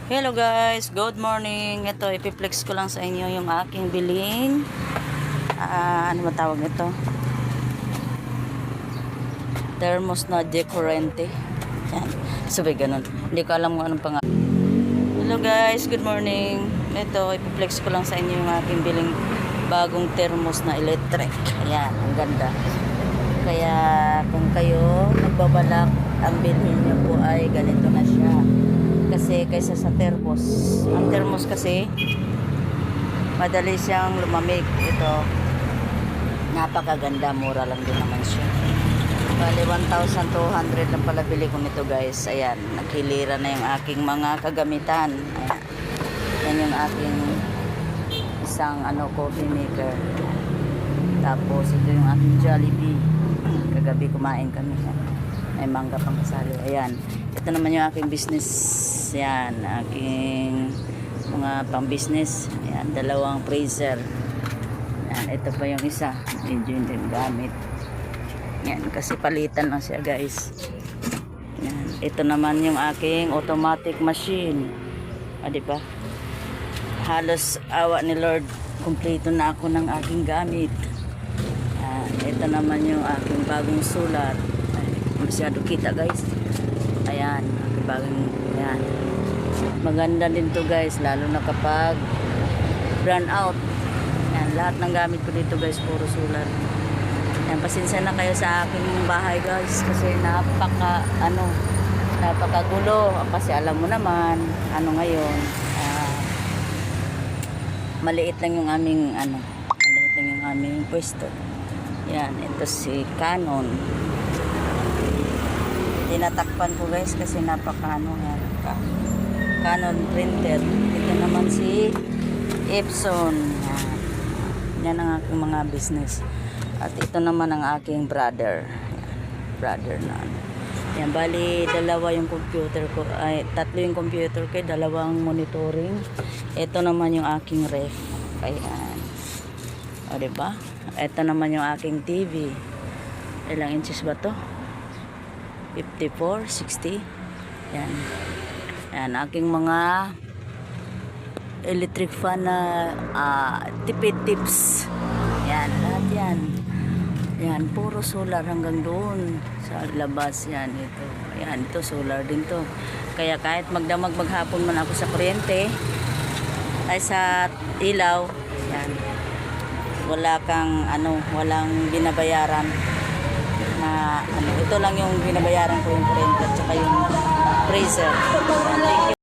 Hello guys, good morning. Ito, ipiplex ko lang sa inyo yung aking biling ano ba tawag ito? Thermos na decorante. Yan. Sabi ganun. Hindi ko alam kung anong pangalan. Hello guys, good morning. Ito, ipiplex ko lang sa inyo yung aking biling bagong thermos na electric. Ayan, ang ganda. Kaya kung kayo nagbabalak, ang bilhin niyo po ay ganito na siya. Kasi kaysa sa thermos, ang thermos kasi madali siyang lumamig. Ito napakaganda, mura lang din naman siya. Bali 1,200 lang pala bili ko nito guys. Ayan, naghilira na yung aking mga kagamitan. Ayan. Yan yung aking isang coffee maker. Tapos ito yung aking Jollibee. Kagabi kumain kami. May mangga pang kasali. Ayan. Ito naman yung aking business. Yan. Aking mga pang business. Ayan. Dalawang freezer. Ayan. Ito pa yung isa. Medyo hindi gamit. Yan. Kasi palitan lang siya guys. Yan. Ito naman yung aking automatic machine. Diba? Halos awa ni Lord. Kumpleto na ako ng aking gamit. Yan. Ito naman yung aking bagong sulat. Masyado kita guys. Ayan, bagong ayan. Maganda din to guys, lalo na kapag brand out. Ayan, lahat ng gamit ko dito guys puro sulat. Ayan, pasensya na kayo sa aking bahay guys kasi napakagulo kasi alam mo naman ngayon maliit lang yung aming pwesto. Yan, ito si Canon. Tinatakpan ko guys kasi Canon printer. Ito naman si Epson. Yan ang aking mga business. At ito naman ang aking brother. Brother na. Yan, bali dalawa yung computer ko. Ay, tatlo yung computer ko, dalawang monitoring. Ito naman yung aking ref. Ayan. O diba? Ito naman yung aking TV. Ilang inches ba to? 54, 60. Yan. Yan, aking mga electric fan na tipid tips. Yan, lahat yan. Yan, puro solar hanggang doon sa labas. Yan, ito. Yan, ito solar din to. Kaya kahit magdamag maghapon man ako sa kuryente, ay sa ilaw, yan. Walang binabayaran na ito lang yung binabayaran ko, yung kuryente at saka yung freezer. Thank you.